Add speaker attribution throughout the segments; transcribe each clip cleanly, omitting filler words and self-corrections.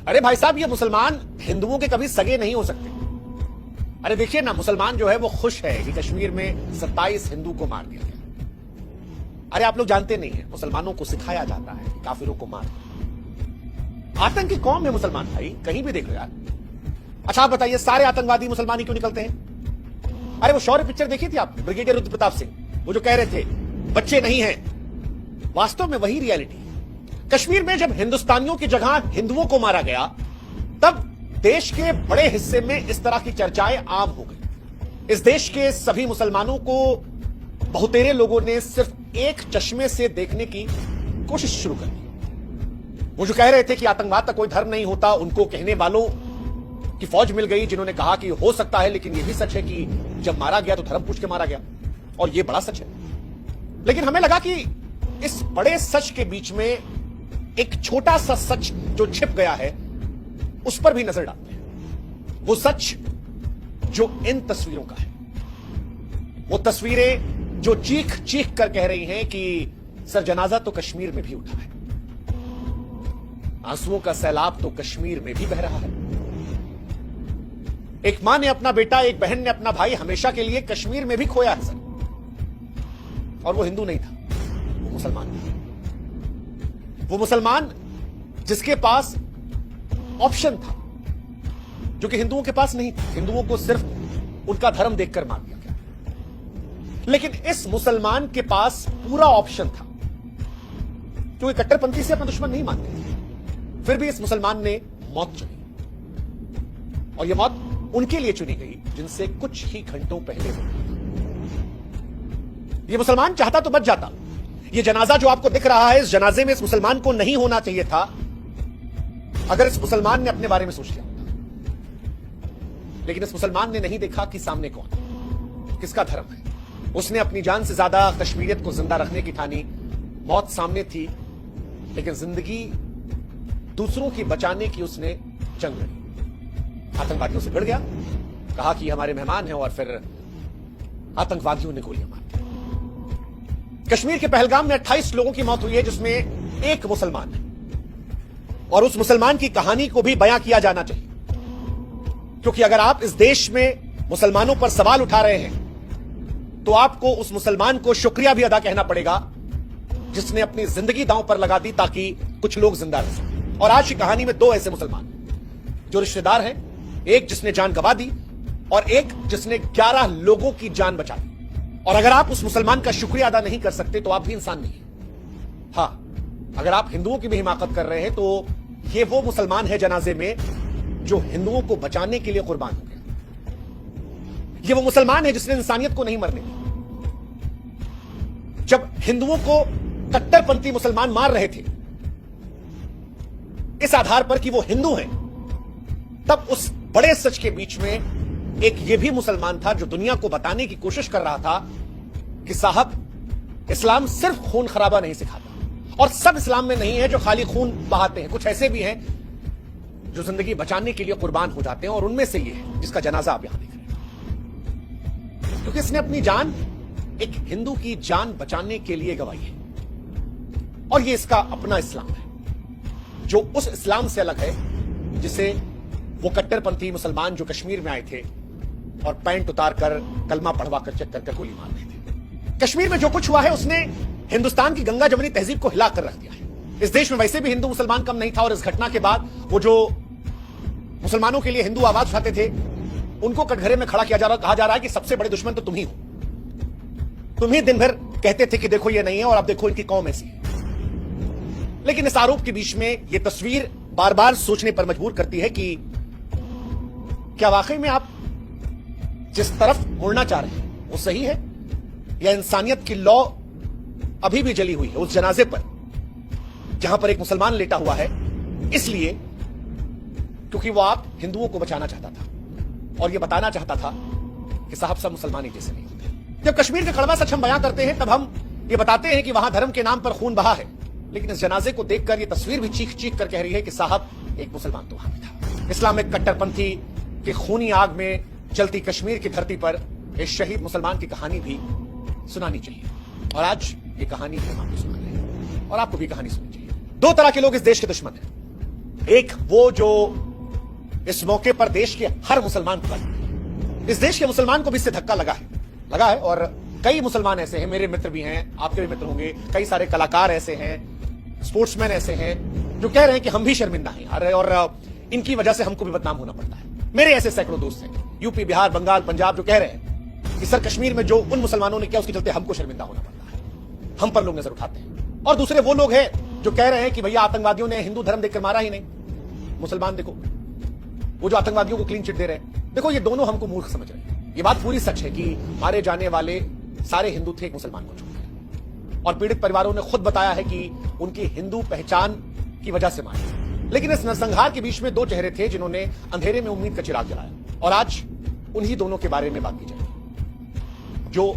Speaker 1: अरे भाई साहब, ये मुसलमान हिंदुओं के कभी सगे नहीं हो सकते। अरे देखिए ना, मुसलमान जो है वो खुश है कि कश्मीर में 27 हिंदू को मार दिया गया। अरे आप लोग जानते नहीं है, मुसलमानों को सिखाया जाता है कि काफिरों को मार। आतंकी कौम है मुसलमान भाई, कहीं भी देख लो यार। अच्छा आप बताइए, सारे आतंकवादी मुसलमान ही क्यों निकलते हैं? अरे वो शौर्य पिक्चर देखी थी आपने, ब्रिगेडियर रुद्र प्रताप सिंह, वो जो कह रहे थे बच्चे नहीं हैं, वास्तव में वही रियलिटी है। कश्मीर में जब हिंदुस्तानियों की जगह हिंदुओं को मारा गया, तब देश के बड़े हिस्से में इस तरह की चर्चाएं आम हो गई। इस देश के सभी मुसलमानों को बहुतेरे लोगों ने सिर्फ एक चश्मे से देखने की कोशिश शुरू कर दी। वो जो कह रहे थे कि आतंकवाद का कोई धर्म नहीं होता, उनको कहने वालों की फौज मिल गई जिन्होंने कहा कि हो सकता है, लेकिन यह भी सच है कि जब मारा गया तो धर्म पूछ के मारा गया, और यह बड़ा सच है। लेकिन हमें लगा कि इस बड़े सच के बीच में एक छोटा सा सच जो छिप गया है, उस पर भी नजर डालते हैं। वो सच जो इन तस्वीरों का है, वो तस्वीरें जो चीख चीख कर कह रही हैं कि सर जनाजा तो कश्मीर में भी उठा है, आंसुओं का सैलाब तो कश्मीर में भी बह रहा है। एक मां ने अपना बेटा, एक बहन ने अपना भाई हमेशा के लिए कश्मीर में भी खोया है सर, और वो हिंदू नहीं था, वो मुसलमान था। वो मुसलमान जिसके पास ऑप्शन था जो कि हिंदुओं के पास नहीं था। हिंदुओं को सिर्फ उनका धर्म देखकर मार दिया गया, लेकिन इस मुसलमान के पास पूरा ऑप्शन था, क्योंकि कट्टरपंथी से अपना दुश्मन नहीं मानते थे। फिर भी इस मुसलमान ने मौत चुनी, और यह मौत उनके लिए चुनी गई जिनसे कुछ ही घंटों पहले हो गई। यह मुसलमान चाहता तो बच जाता। यह जनाजा जो आपको दिख रहा है, इस जनाजे में इस मुसलमान को नहीं होना चाहिए था, अगर इस मुसलमान ने अपने बारे में सोच लिया होता। लेकिन इस मुसलमान ने नहीं देखा कि सामने कौन है, किसका धर्म है। उसने अपनी जान से ज्यादा कश्मीरियत को जिंदा रखने की ठानी। मौत सामने थी, लेकिन जिंदगी दूसरों की बचाने की उसने जंग लड़ी। आतंकवादियों से भिड़ गया, कहा कि हमारे मेहमान हैं, और फिर आतंकवादियों ने गोलियां मार दी। कश्मीर के पहलगाम में 28 लोगों की मौत हुई है, जिसमें एक मुसलमान है, और उस मुसलमान की कहानी को भी बयां किया जाना चाहिए। क्योंकि अगर आप इस देश में मुसलमानों पर सवाल उठा रहे हैं, तो आपको उस मुसलमान को शुक्रिया भी अदा कहना पड़ेगा जिसने अपनी जिंदगी दांव पर लगा दी ताकि कुछ लोग जिंदा रह सकें। और आज की कहानी में दो ऐसे मुसलमान जो रिश्तेदार हैं, एक जिसने जान गंवा दी और एक जिसने 11 लोगों की जान बचा दी। और अगर आप उस मुसलमान का शुक्रिया अदा नहीं कर सकते तो आप भी इंसान नहीं है। हां, अगर आप हिंदुओं की भी हिमाकत कर रहे हैं तो ये वो मुसलमान है जनाजे में जो हिंदुओं को बचाने के लिए कुर्बान हो गया। ये वो मुसलमान है जिसने इंसानियत को नहीं मरने दी। जब हिंदुओं को कट्टरपंथी मुसलमान मार रहे थे इस आधार पर कि वो हिंदू हैं, तब उस बड़े सच के बीच में एक ये भी मुसलमान था जो दुनिया को बताने की कोशिश कर रहा था कि साहब, इस्लाम सिर्फ खून खराबा नहीं सिखाता, और सब इस्लाम में नहीं है जो खाली खून बहाते हैं। कुछ ऐसे भी हैं जो जिंदगी बचाने के लिए कुर्बान हो जाते हैं, और उनमें से ये है जिसका जनाजा आप यहां देख रहे हैं। क्योंकि इसने अपनी जान एक हिंदू की जान बचाने के लिए गंवाई है, और ये इसका अपना इस्लाम है जो उस इस्लाम से अलग है जिसे वो कट्टरपंथी मुसलमान जो कश्मीर में आए थे और पैंट उतार कर कलमा पढ़वा कर चेक करके गोली मार रहे थे। कश्मीर में जो कुछ हुआ है उसने हिंदुस्तान की गंगा जमुनी तहजीब को हिला कर रख दिया है। इस देश में वैसे भी हिंदू मुसलमान कम नहीं था, और इस घटना के बाद वो जो मुसलमानों के लिए हिंदू आवाज उठाते थे उनको कटघरे में खड़ा किया जा रहा, कहा जा रहा है कि सबसे बड़े दुश्मन तो तुम ही हो। तुम ही दिन भर कहते थे कि देखो ये नहीं है, और अब देखो इनकी कौम ऐसी है। लेकिन इस आरोप के बीच में यह तस्वीर बार बार सोचने पर मजबूर करती है कि क्या वाकई में आप जिस तरफ मुड़ना चाह रहे हैं वो सही है, या इंसानियत की लौ अभी भी जली हुई है उस जनाजे पर जहां पर एक मुसलमान लेटा हुआ है, इसलिए क्योंकि वो आप हिंदुओं को बचाना चाहता था और ये बताना चाहता था कि साहब सब मुसलमान ही जैसे नहीं होते। जब कश्मीर का कड़वा सच हम बयां करते हैं तब हम ये बताते हैं कि वहां धर्म के नाम पर खून बहा है, लेकिन इस जनाजे को देखकर ये तस्वीर भी चीख चीख कर कह रही है कि साहब एक मुसलमान तो वहां भी था। इस्लामिक कट्टरपंथी की खूनी आग में जलती कश्मीर की धरती पर इस शहीद मुसलमान की कहानी भी सुनानी चाहिए, और आज ये कहानी हम आपको सुना रहे हैं, और आपको भी कहानी सुननी चाहिए। दो तरह के लोग इस देश के दुश्मन हैं। एक वो जो इस मौके पर देश के हर मुसलमान पर, इस देश के मुसलमान को भी इससे धक्का लगा है और कई मुसलमान ऐसे हैं, मेरे मित्र भी हैं, आपके भी मित्र होंगे, कई सारे कलाकार ऐसे हैं, स्पोर्ट्समैन ऐसे हैं जो कह रहे हैं कि हम भी शर्मिंदा हैं यार और इनकी वजह से हमको भी बदनाम होना पड़ता है। मेरे ऐसे सैकड़ों दोस्त हैं यूपी, बिहार, बंगाल, पंजाब जो कह रहे हैं कि सर कश्मीर में जो उन मुसलमानों ने किया उसके चलते हमको शर्मिंदा होना पड़ता है, हम पर लोग नजर उठाते हैं। और दूसरे वो लोग हैं जो कह रहे हैं कि भैया आतंकवादियों ने हिंदू धर्म देखकर मारा ही नहीं, मुसलमान देखो वो जो आतंकवादियों को क्लीन चिट दे रहे हैं। देखो ये दोनों हमको मूर्ख समझ रहे हैं। ये बात पूरी सच है कि मारे जाने वाले सारे हिंदू थे एक मुसलमान को छोड़कर, और पीड़ित परिवारों ने खुद बताया है कि उनकी हिंदू पहचान की वजह से मारे। लेकिन इस नरसंहार के बीच में दो चेहरे थे जिन्होंने अंधेरे में उम्मीद का चिराग जलाया, और आज उन्हीं दोनों के बारे में बात की जाएगी, जो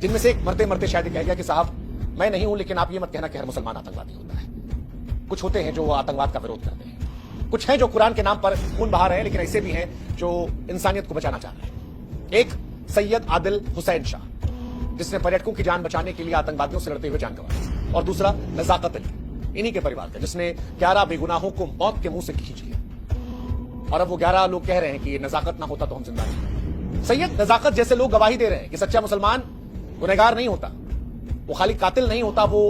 Speaker 1: जिनमें से एक मरते मरते शायद कह गया कि साहब मैं नहीं हूं, लेकिन आप ये मत कहना कि हर मुसलमान आतंकवादी होता है। कुछ होते हैं जो आतंकवाद का विरोध करते हैं, कुछ हैं जो कुरान के नाम पर खून बहा रहे हैं, लेकिन ऐसे भी हैं जो इंसानियत को बचाना चाह रहे हैं। एक सैयद आदिल हुसैन शाह जिसने पर्यटकों की जान बचाने के लिए आतंकवादियों से लड़ते हुए जान गंवाई, और दूसरा नजाकत अली इन्हीं के परिवार का जिसने 11 बेगुनाहों को मौत के मुंह से खींच लिया, और अब वो 11 लोग कह रहे हैं कि नजाकत ना होता तो हम जिंदा नहीं। सैयद नजाकत जैसे लोग गवाही दे रहे हैं कि सच्चा मुसलमान गुनहगार नहीं होता, वो खाली कातिल नहीं होता, वो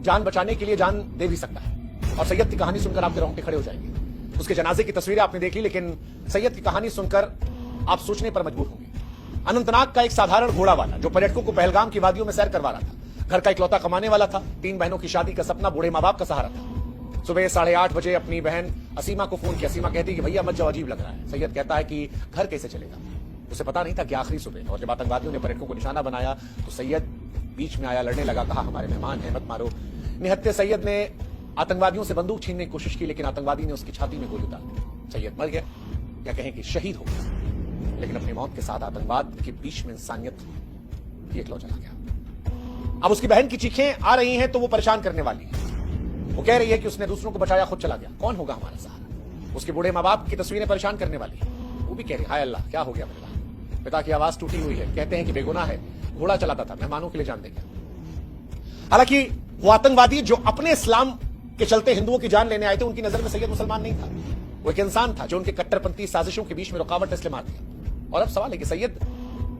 Speaker 1: जान बचाने के लिए जान दे भी सकता है। और सैयद की कहानी सुनकर आपके रोंगटे खड़े हो जाएंगे। उसके जनाजे की तस्वीरें आपने देखी, लेकिन सैयद की कहानी सुनकर आप सोचने पर मजबूर होंगे। अनंतनाग का एक साधारण घोड़ा वाला जो पर्यटकों को पहलगाम की वादियों में सैर करवा रहा था, घर का इकलौता कमाने वाला था, 3 बहनों की शादी का सपना, बूढ़े माँ बाप का सहारा था। सुबह 8:30 बजे अपनी बहन असीमा को फोन किया। असीमा कहती कि भैया मत जाओ, अजीब लग रहा है। सैयद कहता है कि घर कैसे चलेगा। उसे पता नहीं था कि आखिरी सुबह, और जब आतंकवादियों ने पर्यटकों को निशाना बनाया तो सैयद बीच में आया, लड़ने लगा, कहा हमारे मेहमान हैं, मत मारो। निहत्थे सैयद ने आतंकवादियों से बंदूक छीनने की कोशिश की, लेकिन आतंकवादी ने उसकी छाती में गोली उतार दी। सैयद मर गया, या कहें कि शहीद हो गया, लेकिन अपनी मौत के साथ आतंकवाद के बीच में इंसानियत की एक लौ जला गया। अब उसकी बहन की चीखें आ रही हैं तो वो परेशान करने वाली है। वो कह रही है कि उसने दूसरों को बचाया, खुद चला गया, कौन होगा हमारा सहारा। उसके बूढ़े माँ बाप की तस्वीरें परेशान करने वाली है। वो भी कह रही, हाय अल्लाह क्या हो गया मेरे भाई। पिता की आवाज टूटी हुई है, कहते हैं कि बेगुनाह है, घोड़ा चलाता था, मेहमानों के लिए जान दे गया। हालांकि वो आतंकवादी जो अपने इस्लाम के चलते हिंदुओं की जान लेने आए थे, उनकी नजर में सैयद मुसलमान नहीं था, वो एक इंसान था जो उनके कट्टरपंथी साजिशों के बीच में रुकावट इसलिए मार दिया। और अब सवाल है कि सैयद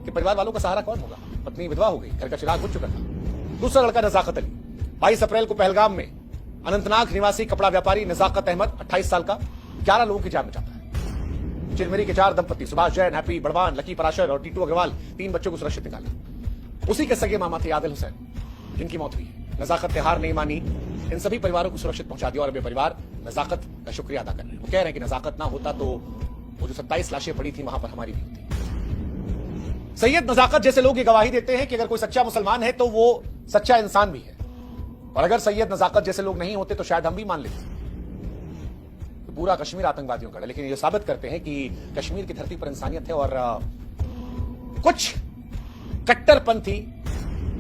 Speaker 1: के परिवार वालों का सहारा कौन होगा। पत्नी विधवा हो गई, घर का चिराग बुझ चुका था। दूसरा लड़का नजाकत अली, 22 अप्रैल को पहलगाम में अनंतनाग निवासी कपड़ा व्यापारी नजाकत अहमद 28 साल का 11 लोगों की जान बचाता है। चिरमिरी के 4 दंपति सुभाष जैन, हैप्पी बड़वान, लकी पराशर और टीटू अग्रवाल 3 बच्चों को सुरक्षित निकाला। उसी के सगे मामा थे आदिल हुसैन, जिनकी मौत हुई है। नजाकत ने हार नहीं मानी, इन सभी परिवारों को सुरक्षित पहुंचा दिया, और अब ये परिवार नजाकत का शुक्रिया अदा कर रहे हैं। वो कह रहे हैं कि नजाकत ना होता तो वो जो 27 लाशें पड़ी थी वहां पर हमारी भी होती। सैयद नजाकत जैसे लोग ये गवाही देते हैं कि अगर कोई सच्चा मुसलमान है तो वो सच्चा इंसान भी है, और अगर सैयद नजाकत जैसे लोग नहीं होते तो शायद हम भी मान लेते कि पूरा कश्मीर आतंकवादियों का है। लेकिन ये साबित करते हैं कि कश्मीर की धरती पर इंसानियत है, और कुछ कट्टरपंथी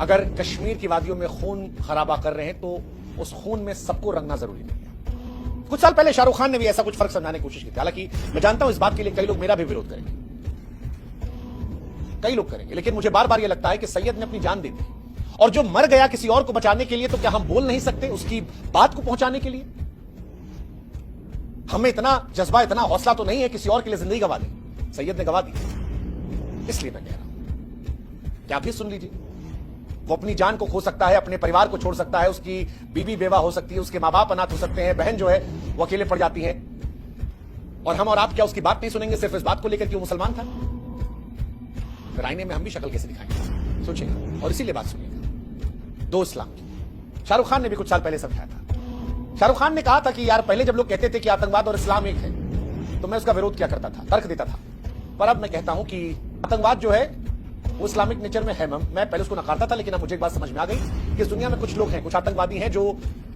Speaker 1: अगर कश्मीर की वादियों में खून खराबा कर रहे हैं तो उस खून में सबको रंगना जरूरी नहीं है। कुछ साल पहले शाहरुख खान ने भी ऐसा कुछ फर्क समझाने की कोशिश की थी। हालांकि मैं जानता हूं इस बात के लिए कई लोग मेरा भी विरोध करेंगे, कई लोग करेंगे, लेकिन मुझे बार बार यह लगता है कि सैयद ने अपनी जान दे दी, और जो मर गया किसी और को बचाने के लिए, तो क्या हम बोल नहीं सकते उसकी बात को पहुंचाने के लिए? हमें इतना जज्बा, इतना हौसला तो नहीं है किसी और के लिए जिंदगी गवा दे। सैयद ने गवा दी, इसलिए मैं कह रहा हूं कि आप भी सुन लीजिए। वो अपनी जान को खो सकता है, अपने परिवार को छोड़ सकता है, उसकी बीवी बेवा हो सकती है, उसके माँ बाप अनाथ हो सकते हैं, बहन जो है वो अकेले पड़ जाती है, और हम और आप क्या उसकी बात नहीं सुनेंगे सिर्फ इस बात को लेकर कि वो मुसलमान था? फिर आईने में हम भी शक्ल कैसे दिखाएंगे? सोचिएगा और इसीलिए बात सुनिएगा। 2 इस्लाम की शाहरुख खान ने भी कुछ साल पहले समझाया था। शाहरुख खान ने कहा था कि यार पहले जब लोग कहते थे कि आतंकवाद और इस्लाम एक है तो मैं उसका विरोध किया करता था, तर्क देता था, पर अब मैं कहता हूं कि आतंकवाद जो है वो इस्लामिक नेचर में है। मैं पहले उसको नकारता था, लेकिन अब मुझे एक बात समझ में आ गई कि इस दुनिया में कुछ लोग हैं, कुछ आतंकवादी हैं जो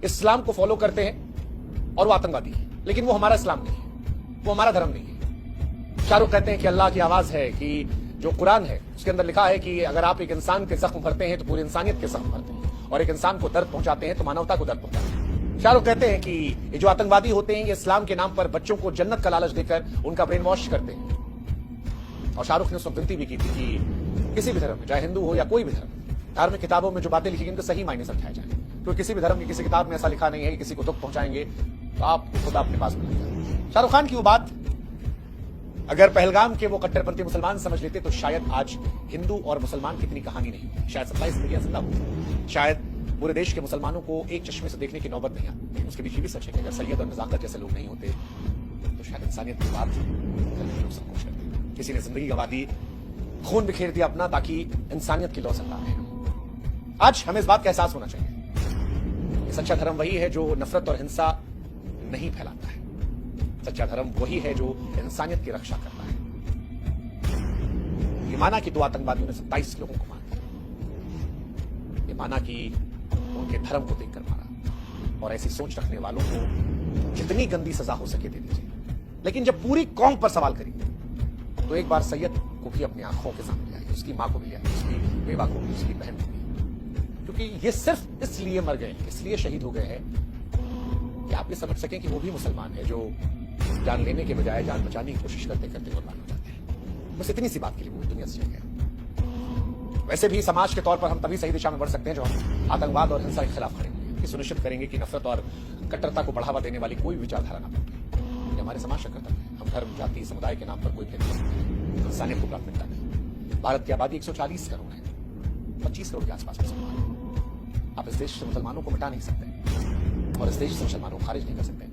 Speaker 1: इस्लाम को फॉलो करते हैं और वो आतंकवादी है, लेकिन वो हमारा इस्लाम नहीं है, वो हमारा धर्म नहीं है। शाहरुख कहते हैं कि अल्लाह की आवाज है, कि जो कुरान है उसके अंदर लिखा है कि अगर आप एक इंसान के जख्म भरते हैं तो पूरी इंसानियत के जख्म भरते हैं, और एक इंसान को दर्द पहुंचाते हैं तो मानवता को दर्द पहुंचाते हैं। शाहरुख कहते हैं कि ये जो आतंकवादी होते हैं ये इस्लाम के नाम पर बच्चों को जन्नत का लालच देकर उनका ब्रेन वॉश करते हैं। और शाहरुख ने उसमें विनती भी की थी कि किसी भी धर्म में, चाहे हिंदू हो या कोई भी धर्म, धार्मिक किताबों में जो बातें लिखी गई उनको सही मायने समझाया जाए। तो किसी भी धर्म की किसी किताब में ऐसा लिखा नहीं है कि किसी को दुख पहुंचाएंगे तो आप खुदा अपने पास बनाएंगे। शाहरुख खान की वो बात अगर पहलगाम के वो कट्टरपंथी मुसलमान समझ लेते तो शायद आज हिंदू और मुसलमान की इतनी कहानी नहीं होती, शायद 27 जिंदगियां जिंदा होती, शायद पूरे देश के मुसलमानों को एक चश्मे से देखने की नौबत नहीं आती। लेकिन उसके बीच भी सच है कि अगर सैयद और नजाकत जैसे लोग नहीं होते तो शायद इंसानियत की बात करने के लोग संकोच करते। किसी ने जिंदगी गंवा दी, खून बिखेर दिया अपना, ताकि इंसानियत की लौ जिंदा रहे। आज हमें इस बात का एहसास होना चाहिए कि सच्चा धर्म वही है जो नफरत और हिंसा नहीं फैलाता है। सच्चा धर्म वही है जो इंसानियत की रक्षा करता है। ये माना कि 2 आतंकवादियों ने 27 लोगों को मार दिया, ये माना कि उनके धर्म को देखकर मारा, और ऐसी सोच रखने वालों को जितनी गंदी सजा हो सके दे दीजिए। लेकिन जब पूरी कौम पर सवाल करिए तो एक बार सैयद को भी अपनी आंखों के सामने ले आइए, उसकी मां को भी ले आइए, उसकी बेवा को भी, उसकी बहन को भी, क्योंकि ये सिर्फ इसलिए मर गए, इसलिए शहीद हो गए हैं कि आप ये समझ सकें कि वो भी मुसलमान है जो जान लेने के बजाय जान बचाने की कोशिश करते करते कुर्बान हो जाते हैं। बस इतनी सी बात के लिए वो दुनिया से चले गए। वैसे भी समाज के तौर पर हम तभी सही दिशा में बढ़ सकते हैं जो हम आतंकवाद और हिंसा के खिलाफ खड़े होंगे, कि सुनिश्चित करेंगे कि नफरत और कट्टरता को बढ़ावा देने वाली कोई विचारधारा न पहुंचे। ये हमारे समाज का कर्तव्य है। हम धर्म, जाति, समुदाय के नाम पर कोई भेदभाव नहीं करते, इंसानियत को प्राथमिकता दें। भारत की आबादी 140 करोड़ है, 25 करोड़ के आसपास मुसलमान। आप इस देश से मुसलमानों को मिटा नहीं सकते और इस देश से मुसलमानों को खारिज नहीं कर सकते।